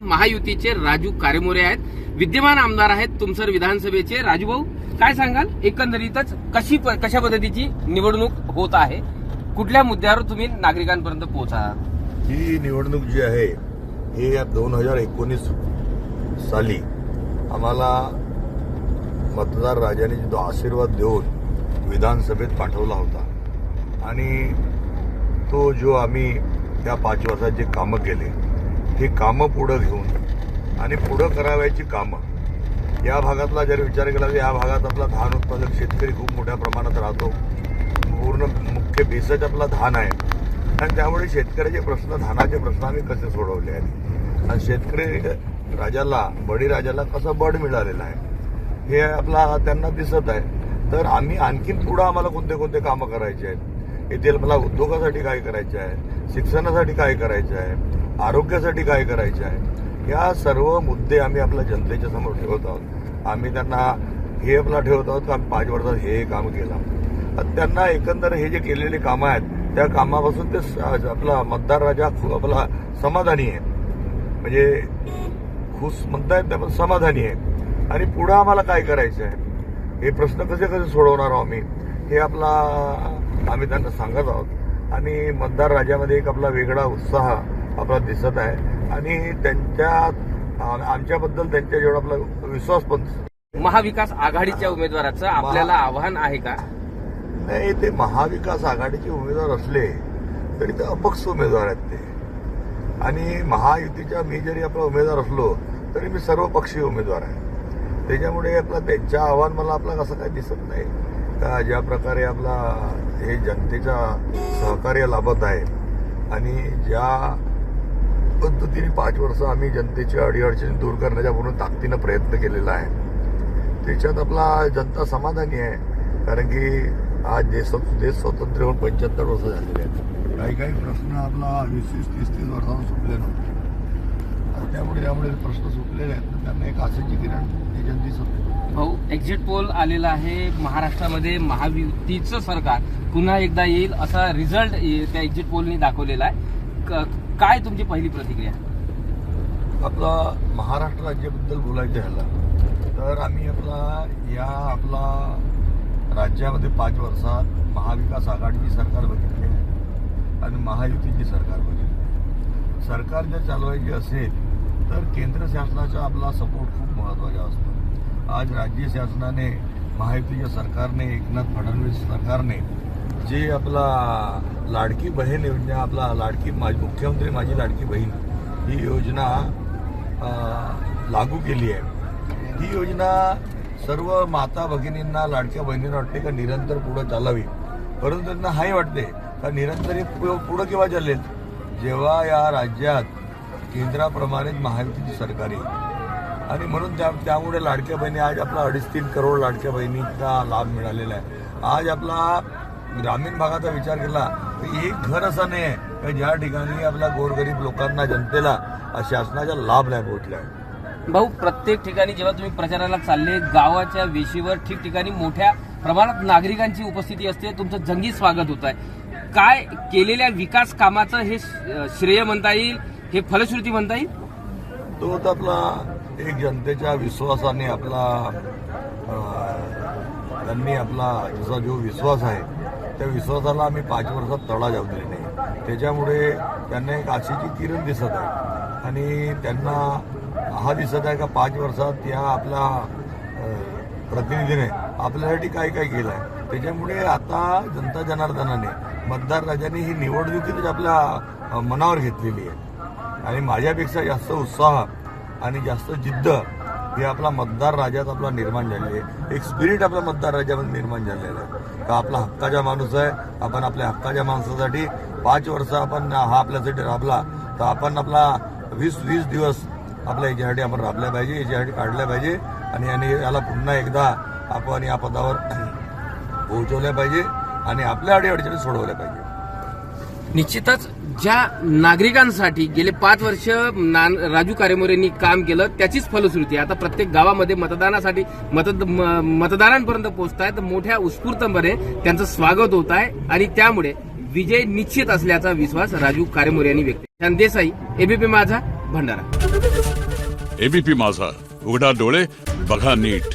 महायुतीचे राजू कारेमोरे आहेत, विद्यमान आमदार आहेत तुमसर विधानसभेचे. राजू भाऊ, काय सांगाल एकंदरीतच कशा पद्धतीची निवडणूक होत आहे, कुठल्या मुद्द्यावर तुम्ही नागरिकांपर्यंत पोहोचाल? ही निवडणूक जी आहे ही 2019 साली आम्हाला मतदार राजाने जो आशीर्वाद देऊन विधानसभेत पाठवला होता आणि तो जो आम्ही त्या 5 वर्षात जे कामं केले हे कामं पुढं घेऊन आणि पुढं करावयाची कामं या भागातला जर विचार केला तर या भागात आपला धान उत्पादक शेतकरी खूप मोठ्या प्रमाणात राहतो. पूर्ण मुख्य बेसच आपला धान आहे आणि त्यामुळे शेतकऱ्याचे प्रश्न, धानाचे प्रश्न आम्ही कसे सोडवले आहेत आणि शेतकरी राजाला, बळीराजाला कसं बळ मिळालेलं आहे हे आपला त्यांना दिसत आहे. तर आम्ही आणखीन पुढं आम्हाला कोणते कोणते कामं करायचे आहेत, येथील मला उद्योगासाठी काय करायचे आहे, शिक्षणासाठी काय करायचे आहे, आरोग्यासाठी काय करायचे आहे, या सर्व मुद्दे आम्ही आपल्या जनतेच्या समोर ठेवत आहोत. आम्ही त्यांना हे आपला ठेवत आहोत की आम्ही 5 वर्षात हे काम केलं. त्यांना एकंदर हे जे केलेले कामं आहेत त्या कामापासून ते आपला मतदार राजा आपला समाधानी आहे, म्हणजे खुश म्हणतायत त्या पण समाधानी आहे. आणि पुढं आम्हाला काय करायचं आहे हे प्रश्न कसे कसे सोडवणार आहोत आम्ही हे आम्ही त्यांना सांगत आहोत. आणि मतदार राजामध्ये एक आपला वेगळा उत्साह आपला दिसत आहे आणि आमच्याबद्दल त्यांच्या जेवढा आपला विश्वास पण. महाविकास आघाडीच्या उमेदवाराचं आपल्याला आव्हान आहे का? नाही, ते महाविकास आघाडीचे उमेदवार असले तरी ते अपक्ष उमेदवार आहेत ते. आणि महायुतीच्या मी जरी आपला उमेदवार असलो तरी मी सर्वपक्षीय उमेदवार आहे. त्याच्यामुळे आपला त्यांचं आव्हान मला आपला कसं काही दिसत नाही का. ज्या प्रकारे आपला हे जनतेचा सहकार्य लाभत आहे आणि ज्या पद्धतीने 5 वर्ष आम्ही जनतेची अडीअडचणी दूर करण्याच्या पूर्ण ताकदीनं प्रयत्न केलेला आहे त्याच्यात आपला जनता समाधानी आहे. कारण की आज देश स्वतंत्र होऊन 75 वर्ष झालेले आहेत. काही प्रश्न आपला 20-30 वर्षांना सुटले नव्हते. त्यामुळे प्रश्न सुटलेले आहेत. त्यांना एक आशेची किरण त्याच्यात दिसत. भाऊ, एक्झिट पोल आलेला आहे महाराष्ट्रामध्ये, महायुतीचं सरकार पुन्हा एकदा येईल असा रिझल्ट त्या एक्झिट पोलनी दाखवलेला आहे. काय तुमची पहिली प्रतिक्रिया? आपला महाराष्ट्र राज्याबद्दल बोलायचं झालं तर आम्ही आपला राज्यामध्ये 5 वर्षात महाविकास आघाडीची सरकार बघितली आहे आणि महायुतीची सरकार बघितली. सरकार जर चालवायची असेल तर केंद्र शासनाचा आपला सपोर्ट खूप महत्त्वाचा असतो. आज राज्य शासनाने, महायुतीच्या सरकारने, एकनाथ फडणवीस सरकारने जे आपला लाडकी बहीण योजना, आपला मुख्यमंत्री माझी लाडकी बहीण ही योजना लागू केली आहे. ही योजना सर्व माता भगिनींना, लाडक्या बहिणींना वाटते का निरंतर पुढं चालावी, परंतु त्यांना हाही वाटते का निरंतर पुढं केव्हा चालेल जेव्हा या राज्यात केंद्राप्रमाणेच महायुतीची सरकार येईल. आणि म्हणून त्यामुळे लाडक्या बहिणी आज आपला 2.5-3 करोड लाडक्या बहिणींचा लाभ मिळालेला आहे. आज आपला ग्रामीण भागाचा विचार केला तर एक घर असं नाही आहे की ज्या ठिकाणी आपल्या गोरगरीब लोकांना, जनतेला शासनाचा लाभ नाही पोहोचला आहे. भाऊ, प्रत्येक ठिकाणी जेव्हा तुम्ही प्रचाराला चालले, गावाच्या वेशीवर ठिकठिकाणी मोठ्या प्रमाणात नागरिकांची उपस्थिती असते, तुमचं जंगी स्वागत होत आहे. काय केलेल्या विकास कामाचं हे श्रेय म्हणता येईल, हे फलश्रुती म्हणता येईल? तो तर आपला एक जनतेच्या विश्वासाने त्यांनी आपला जसा जो विश्वास आहे त्या विश्वासाला आम्ही 5 वर्षात तडा जाऊ दिले नाही. त्याच्यामुळे त्यांना एक आशेची किरण दिसत आहे आणि त्यांना हा दिसत आहे का 5 वर्षात या आपल्या प्रतिनिधीने आपल्यासाठी काय काय केलं आहे. त्याच्यामुळे आता जनता जनार्दनाने, मतदार राजाने ही निवडणुकीतच आपल्या मनावर घेतलेली आहे आणि माझ्यापेक्षा जास्त उत्साह आणि जास्त जिद्द हे आपला मतदार राजात आपला निर्माण झालेली आहे. एक स्पिरिट आपल्या मतदार राजामध्ये निर्माण झालेलं आहे का आपला हक्काचा माणूस आहे. आपण आपल्या हक्काच्या माणसासाठी 5 वर्ष आपण हा आपल्यासाठी राबला तर आपण आपला 20 दिवस आपल्या याच्यासाठी आपण राबल्या पाहिजे, याच्यासाठी काढल्या पाहिजे आणि याला पुन्हा एकदा आपण या पदावर पोहोचवल्या पाहिजे आणि आपल्या अडीअडचणी सोडवल्या पाहिजे. निश्चितच ज्या नागरिकांसाठी गेले 5 वर्ष राजू कारेमोरेंनी काम केलं त्याचीच फलश्रुती आता प्रत्येक गावामध्ये मतदानासाठी मतदारांपर्यंत पोहोचतायत. मोठ्या उत्स्फूर्तपणे त्यांचं स्वागत होत आहे आणि त्यामुळे विजय निश्चित असल्याचा विश्वास राजू कारेमोरे यांनी व्यक्त केला. देसाई, एबीपी माझा, भंडारा. एबीपी माझा, उघडा डोळे बघा नीट.